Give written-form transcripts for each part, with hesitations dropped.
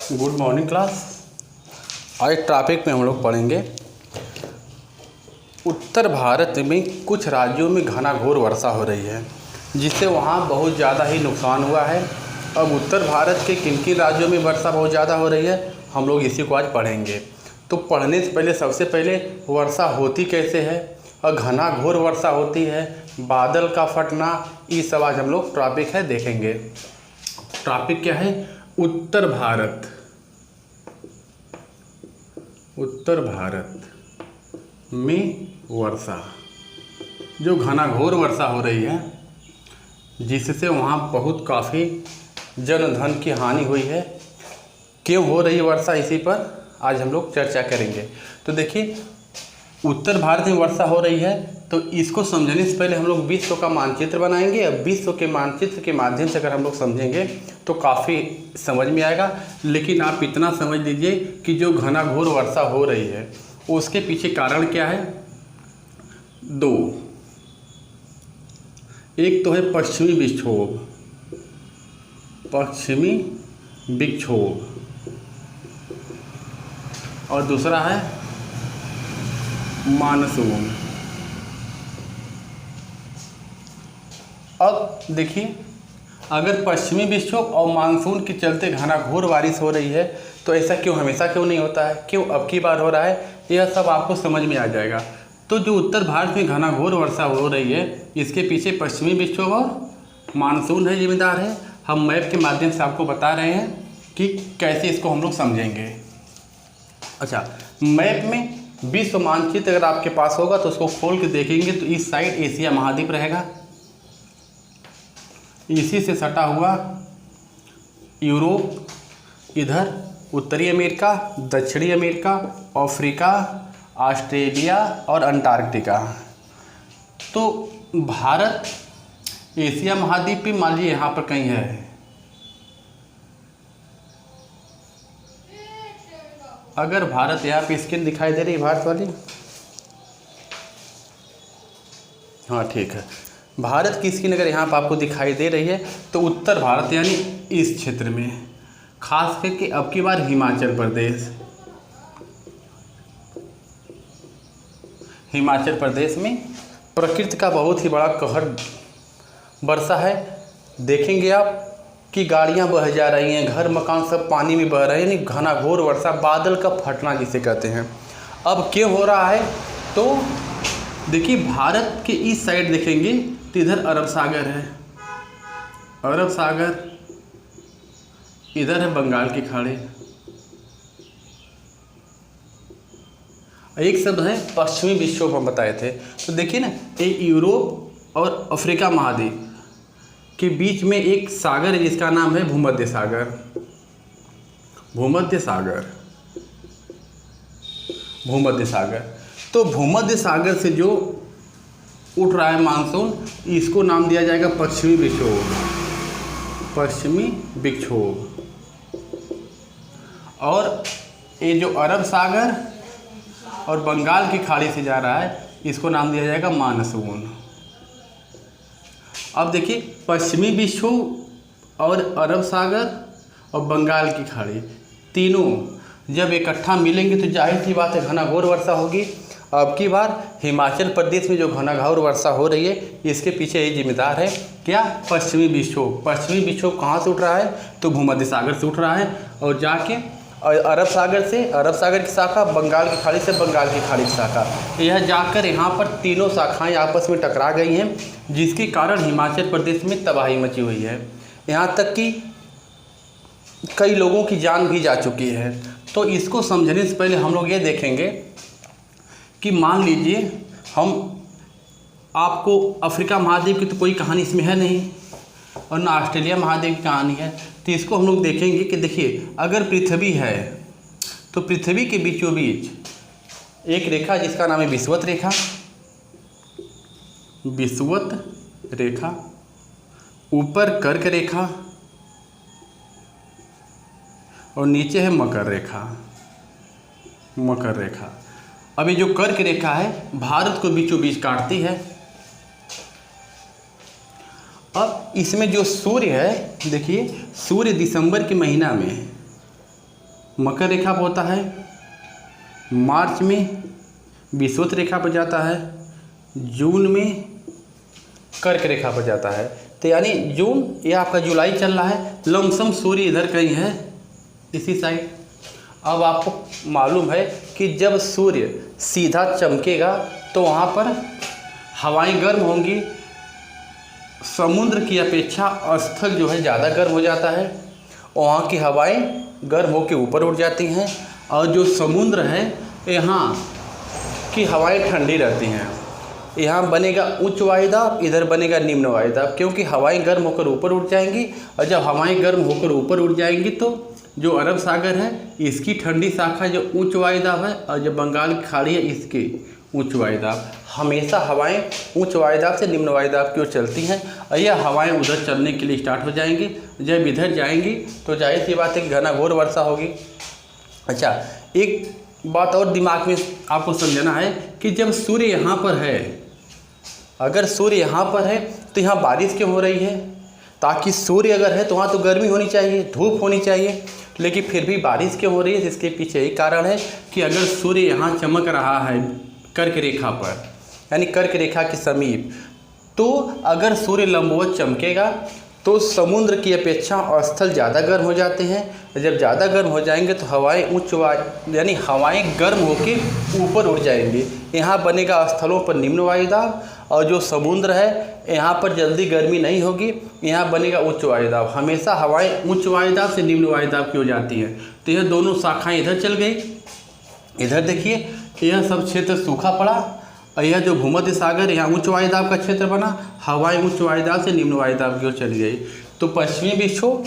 Good morning class. आज topic में हम लोग पढ़ेंगे उत्तर भारत में कुछ राज्यों में घनाघोर वर्षा हो रही है जिससे वहाँ बहुत ज़्यादा ही नुकसान हुआ है। अब उत्तर भारत के किन किन राज्यों में वर्षा बहुत ज़्यादा हो रही है हम लोग इसी को आज पढ़ेंगे। तो पढ़ने से पहले सबसे पहले वर्षा होती कैसे है और घनाघोर वर्षा होती है, बादल का फटना, ये सब आज हम लोग टॉपिक है देखेंगे। टॉपिक क्या है? उत्तर भारत। उत्तर भारत में वर्षा, जो घनाघोर वर्षा हो रही है जिससे वहाँ बहुत काफ़ी जन धन की हानि हुई है। क्यों हो रही है वर्षा, इसी पर आज हम लोग चर्चा करेंगे। तो देखिए, उत्तर भारत में वर्षा हो रही है तो इसको समझने से पहले हम लोग विश्व का मानचित्र बनाएंगे। अब विश्व के मानचित्र के माध्यम से अगर हम लोग समझेंगे तो काफ़ी समझ में आएगा। लेकिन आप इतना समझ लीजिए कि जो घनाघोर वर्षा हो रही है उसके पीछे कारण क्या है? दो, एक तो है पश्चिमी विक्षोभ, पश्चिमी विक्षोभ, और दूसरा है मानसून। अब देखिए, अगर पश्चिमी विक्षोभ और मानसून के चलते घनाघोर बारिश हो रही है तो ऐसा हमेशा क्यों नहीं होता है, क्यों अब की बार हो रहा है, यह सब आपको समझ में आ जाएगा। तो जो उत्तर भारत में घनाघोर वर्षा हो रही है इसके पीछे पश्चिमी विक्षोभ और मानसून है जिम्मेदार है। हम मैप के माध्यम से आपको बता रहे हैं कि कैसे इसको हम लोग समझेंगे। अच्छा, मैप में विश्व मानचित्र अगर आपके पास होगा तो उसको खोल के देखेंगे तो इस साइड एशिया महाद्वीप रहेगा, इसी से सटा हुआ यूरोप, इधर उत्तरी अमेरिका, दक्षिणी अमेरिका, अफ्रीका, ऑस्ट्रेलिया और अंटार्कटिका। तो भारत एशिया महाद्वीप पे मान लीजिए यहाँ पर कहीं है। अगर भारत यहाँ पे स्क्रीन दिखाई दे रही है भारत वाली, हाँ ठीक है, भारत की स्क्रीन अगर यहाँ पर आपको दिखाई दे रही है तो उत्तर भारत यानी इस क्षेत्र में, खास करके अब की बार हिमाचल प्रदेश, हिमाचल प्रदेश में प्रकृति का बहुत ही बड़ा कहर वर्षा है। देखेंगे आप कि गाड़ियां बह जा रही हैं, घर मकान सब पानी में बह रहे हैं, यानी घनाघोर वर्षा, बादल का फटना जिसे कहते हैं। अब क्यों हो रहा है? तो देखिए, भारत के इस साइड देखेंगे तो इधर अरब सागर है, अरब सागर, इधर है बंगाल की खाड़ी, एक शब्द है पश्चिमी विक्षोभ हम बताए थे। तो देखिए ना, ये यूरोप और अफ्रीका महाद्वीप के बीच में एक सागर है जिसका नाम है भूमध्य सागर, भूमध्य सागर, भूमध्य सागर। तो भूमध्य सागर से जो उठ रहा है मानसून, इसको नाम दिया जाएगा पश्चिमी विक्षोभ, पश्चिमी विक्षोभ। और ये जो अरब सागर और बंगाल की खाड़ी से जा रहा है इसको नाम दिया जाएगा मानसून। अब देखिए, पश्चिमी विक्षोभ और अरब सागर और बंगाल की खाड़ी तीनों जब इकट्ठा मिलेंगे तो जाहिर सी बात है घनाघोर वर्षा होगी। अब की बार हिमाचल प्रदेश में जो घनाघोर वर्षा हो रही है इसके पीछे ये जिम्मेदार है क्या? पश्चिमी विक्षोभ। पश्चिमी विक्षोभ कहाँ से उठ रहा है? तो भूमध्य सागर से उठ रहा है और जाके अरब सागर से, अरब सागर की शाखा, बंगाल की खाड़ी से बंगाल की खाड़ी की शाखा, यह जाकर यहाँ पर तीनों शाखाएं आपस में टकरा गई हैं जिसके कारण हिमाचल प्रदेश में तबाही मची हुई है। यहाँ तक कि कई लोगों की जान भी जा चुकी है। तो इसको समझने से पहले हम लोग ये देखेंगे कि मान लीजिए हम आपको अफ्रीका महाद्वीप की तो कोई कहानी इसमें है नहीं और ना ऑस्ट्रेलिया महाद्वीप की कहानी है, तो इसको हम लोग देखेंगे कि देखिए, अगर पृथ्वी है तो पृथ्वी के बीचों बीच एक रेखा जिसका नाम है विषुवत रेखा, विषुवत रेखा, ऊपर कर्क रेखा और नीचे है मकर रेखा, मकर रेखा। अब ये जो कर्क रेखा है भारत को बीचों बीच काटती है। अब इसमें जो सूर्य है, देखिए सूर्य दिसंबर के महीना में मकर रेखा पर होता है, मार्च में विषुवत रेखा पर जाता है, जून में कर्क रेखा पर जाता है। तो यानी जून, ये आपका जुलाई चल रहा है, लमसम सूर्य इधर कहीं है इसी साइड। अब आपको मालूम है कि जब सूर्य सीधा चमकेगा तो वहाँ पर हवाएं गर्म होंगी, समुद्र की अपेक्षा स्थल जो है ज़्यादा गर्म हो जाता है, वहाँ की हवाएं गर्म होकर ऊपर उठ जाती हैं, और जो समुद्र है यहाँ की हवाएं ठंडी रहती हैं। यहाँ बनेगा उच्च वायुदाब, इधर बनेगा निम्न वायुदाब, क्योंकि हवाएं गर्म होकर ऊपर उठ जाएंगी, और जब हवाएं गर्म होकर ऊपर उठ जाएंगी तो जो अरब सागर है इसकी ठंडी शाखा जो उच्च वायुदाब है, और जो बंगाल की खाड़ी है इसकी उच्च वायुदाब। हमेशा हवाएं उच्च वायुदाब से निम्न वायुदाब की ओर चलती हैं, और यह हवाएं उधर चलने के लिए स्टार्ट हो जाएंगी। जब इधर जाएंगी तो जाहिर सी बात है कि घनाघोर वर्षा होगी। अच्छा, एक बात और दिमाग में आपको समझना है कि जब सूर्य यहाँ पर है, अगर सूर्य यहाँ पर है तो यहाँ बारिश क्यों हो रही है? ताकि सूर्य अगर है तो वहाँ तो गर्मी होनी चाहिए, धूप होनी चाहिए, लेकिन फिर भी बारिश क्यों हो रही है? इसके पीछे यही कारण है कि अगर सूर्य यहाँ चमक रहा है कर्क रेखा पर, यानी कर्क रेखा के समीप, तो अगर सूर्य लंबवत चमकेगा तो समुद्र की अपेक्षा स्थल ज़्यादा गर्म हो जाते हैं। जब ज़्यादा गर्म हो जाएंगे तो हवाएं यानी हवाएं गर्म होके ऊपर उड़ जाएंगी। यहाँ बनेगा स्थलों पर निम्न वायुदाब, और जो समुद्र है यहाँ पर जल्दी गर्मी नहीं होगी, यहाँ बनेगा उच्च वायुदाब। हमेशा हवाएं उच्च वायुदाब से निम्न वायुदाब की हो जाती हैं। तो यह दोनों शाखाएँ इधर चल गई। इधर देखिए, यह सब क्षेत्र सूखा पड़ा, और यह जो भूमध्य सागर यहाँ उच्च वायुदाब का क्षेत्र बना, हवाएं उच्च वायुदाब से निम्न वायुदाब की ओर चली गई। तो पश्चिमी विक्षोभ,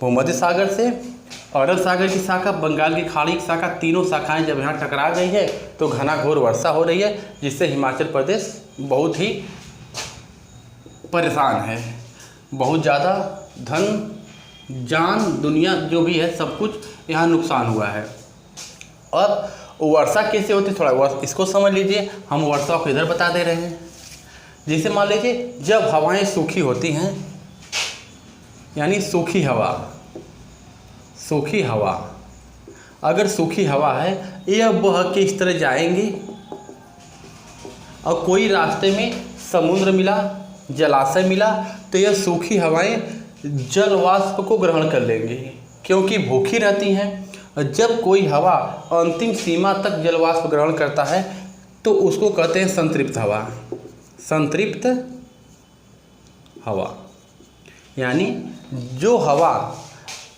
भूमध्य सागर से अरब सागर की शाखा, बंगाल की खाड़ी की शाखा, तीनों शाखाएं जब यहाँ टकरा गई है तो घनाघोर वर्षा हो रही है, जिससे हिमाचल प्रदेश बहुत ही परेशान है। बहुत ज़्यादा धन, जान, दुनिया जो भी है सब कुछ यहाँ नुकसान हुआ है। अब वर्षा कैसे होती है थोड़ा इसको समझ लीजिए। हम वर्षा को इधर बता दे रहे हैं। जैसे मान लीजिए जब हवाएं सूखी होती हैं, यानी सूखी हवा, अगर सूखी हवा है यह बह के इस तरह जाएंगी, और कोई रास्ते में समुद्र मिला, जलाशय मिला, तो यह सूखी हवाएं जल वाष्प को ग्रहण कर लेंगी, क्योंकि भूखी रहती हैं। जब कोई हवा अंतिम सीमा तक जल वाष्प ग्रहण करता है तो उसको कहते हैं संतृप्त हवा। संतृप्त हवा यानी जो हवा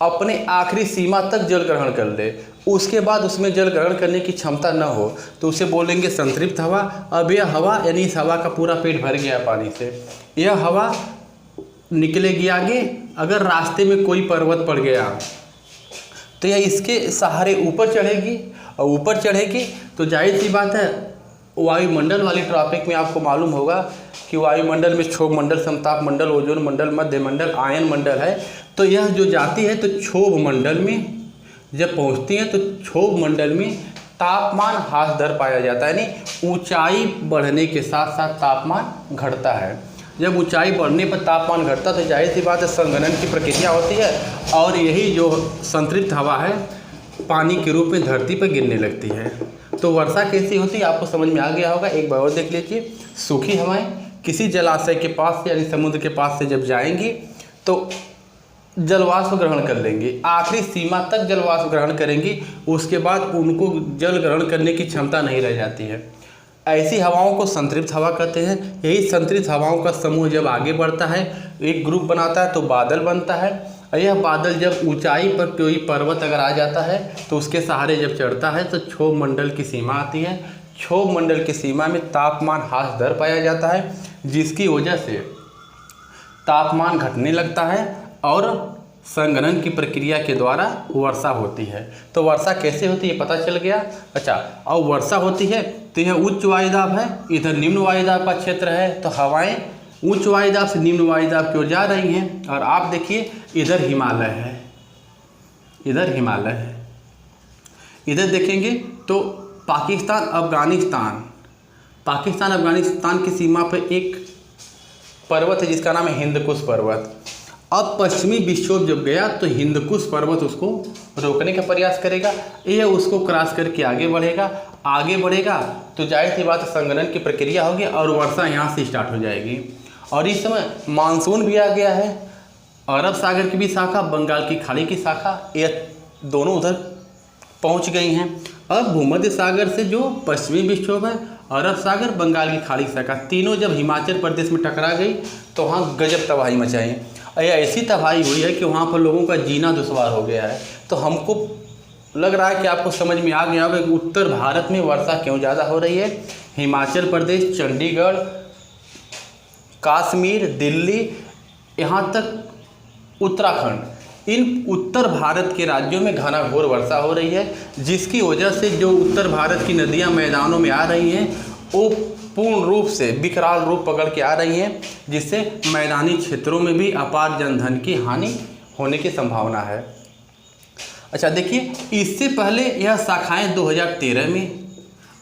अपने आखिरी सीमा तक जल ग्रहण कर ले, उसके बाद उसमें जल ग्रहण करने की क्षमता न हो, तो उसे बोलेंगे संतृप्त हवा। अब यह हवा यानी इस हवा का पूरा पेट भर गया पानी से, यह हवा निकलेगी आगे। अगर रास्ते में कोई पर्वत पड़ गया तो यह इसके सहारे ऊपर चढ़ेगी, और ऊपर चढ़ेगी तो जाहिर सी बात है वायुमंडल वाली टॉपिक में आपको मालूम होगा कि वायुमंडल में क्षोभ मंडल, समताप मंडल, ओजोन मंडल, मध्य मंडल, आयन मंडल है। तो यह जो जाती है तो क्षोभ मंडल में जब पहुंचती है तो क्षोभ मंडल में तापमान ह्रास दर पाया जाता है, यानी ऊंचाई बढ़ने के साथ साथ तापमान घटता है। जब ऊंचाई बढ़ने पर तापमान घटता तो जाहिर सी बात है संघनन की प्रक्रिया होती है, और यही जो संतृप्त हवा है पानी के रूप में धरती पर गिरने लगती है। तो वर्षा कैसी होती है आपको समझ में आ गया होगा। एक बार और देख लीजिए। सूखी हवाएं किसी जलाशय के पास से यानी समुद्र के पास से जब जाएंगी तो जलवाष्प ग्रहण कर लेंगी, आखिरी सीमा तक जलवाष्प ग्रहण करेंगी, उसके बाद उनको जल ग्रहण करने की क्षमता नहीं रह जाती है। ऐसी हवाओं को संतृप्त हवा कहते हैं। यही संतृप्त हवाओं का समूह जब आगे बढ़ता है, एक ग्रुप बनाता है तो बादल बनता है, और यह बादल जब ऊंचाई पर कोई पर्वत अगर आ जाता है तो उसके सहारे जब चढ़ता है तो क्षोभ मंडल की सीमा आती है। क्षोभ मंडल की सीमा में तापमान ह्रास दर पाया जाता है, जिसकी वजह से तापमान घटने लगता है और संघनन की प्रक्रिया के द्वारा वर्षा होती है। तो वर्षा कैसे होती है पता चल गया। अच्छा, और वर्षा होती है तो यह उच्च वायुदाब है, इधर निम्न वायुदाब का क्षेत्र है, तो हवाएं उच्च वायुदाब से निम्न वायुदाब की ओर जा रही हैं। और आप देखिए इधर हिमालय है, इधर हिमालय है, इधर देखेंगे तो पाकिस्तान अफगानिस्तान की सीमा पर एक पर्वत है जिसका नाम है हिंदकुश पर्वत। अब पश्चिमी विक्षोभ जब गया तो हिंदकुश पर्वत उसको रोकने का प्रयास करेगा, यह उसको क्रॉस करके आगे बढ़ेगा तो जाहिर सी बात है संघनन की प्रक्रिया होगी और वर्षा यहाँ से स्टार्ट हो जाएगी। और इस समय मानसून भी आ गया है, अरब सागर की भी शाखा, बंगाल की खाड़ी की शाखा, यह दोनों उधर पहुँच गई हैं। अब भूमध्य सागर से जो पश्चिमी विक्षोभ है, अरब सागर, बंगाल की खाड़ी की शाखा, तीनों जब हिमाचल प्रदेश में टकरा गई तो वहाँ गजब तबाही मचाई। ऐसी तबाही हुई है कि वहाँ पर लोगों का जीना दुश्वार हो गया है। तो हमको लग रहा है कि आपको समझ में आ गया होगा कि उत्तर भारत में वर्षा क्यों ज़्यादा हो रही है। हिमाचल प्रदेश, चंडीगढ़, कश्मीर, दिल्ली, यहाँ तक उत्तराखंड, इन उत्तर भारत के राज्यों में घनाघोर वर्षा हो रही है, जिसकी वजह से जो उत्तर भारत की नदियाँ मैदानों में आ रही हैं वो पूर्ण रूप से विकराल रूप पकड़ के आ रही हैं, जिससे मैदानी क्षेत्रों में भी अपार जनधन की हानि होने की संभावना है। अच्छा देखिए, इससे पहले यह शाखाएं 2013 में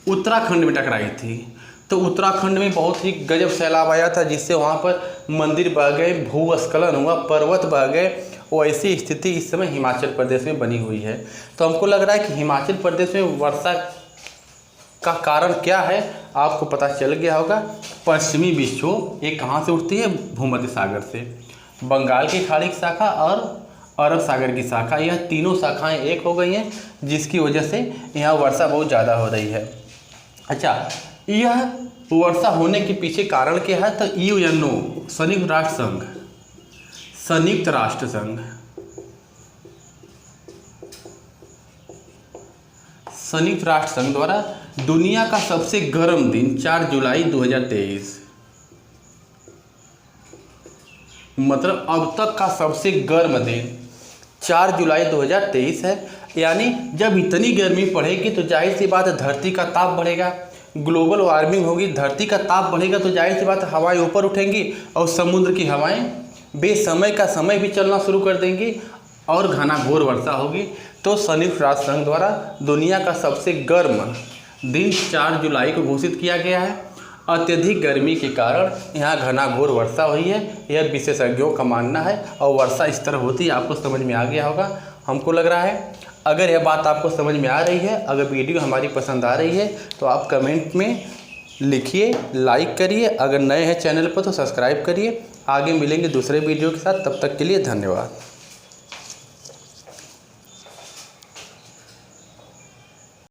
उत्तराखंड में टकराई थी। तो उत्तराखंड में बहुत ही गजब सैलाब आया था, जिससे वहाँ पर मंदिर बह गए, भूस्खलन हुआ, पर्वत बह गए। वो ऐसी स्थिति इस समय हिमाचल प्रदेश में बनी हुई है। तो हमको लग रहा है कि हिमाचल प्रदेश में वर्षा का कारण क्या है आपको पता चल गया होगा। पश्चिमी विक्षोभ ये कहाँ से उठती है? भूमध्य सागर से। बंगाल की खाड़ी की शाखा और अरब सागर की शाखा, यह तीनों शाखाएं एक हो गई हैं, जिसकी वजह से यहाँ वर्षा बहुत ज़्यादा हो रही है। अच्छा, यह वर्षा होने के पीछे कारण क्या है? तो यूएनओ, संयुक्त राष्ट्र संघ द्वारा दुनिया का सबसे गर्म दिन 4 जुलाई 2023, मतलब अब तक का सबसे गर्म दिन 4 जुलाई 2023 है। यानी जब इतनी गर्मी पड़ेगी तो जाहिर सी बात है धरती का ताप बढ़ेगा, ग्लोबल वार्मिंग होगी, धरती का ताप बढ़ेगा तो जाहिर सी बात है हवाएं ऊपर उठेंगी और समुद्र की हवाएं बेसमय का समय भी चलना शुरू कर देंगी और घनाघोर वर्षा होगी। तो संयुक्त राष्ट्र संघ द्वारा दुनिया का सबसे गर्म दिन 4 जुलाई को घोषित किया गया है। अत्यधिक गर्मी के कारण यहाँ घनाघोर वर्षा हुई है, यह विशेषज्ञों का मानना है। और वर्षा इस तरह होती है, आपको समझ में आ गया होगा हमको लग रहा है। अगर यह बात आपको समझ में आ रही है, अगर वीडियो हमारी पसंद आ रही है तो आप कमेंट में लिखिए, लाइक करिए। अगर नए हैं चैनल पर तो सब्सक्राइब करिए। आगे मिलेंगे दूसरे वीडियो के साथ, तब तक के लिए धन्यवाद।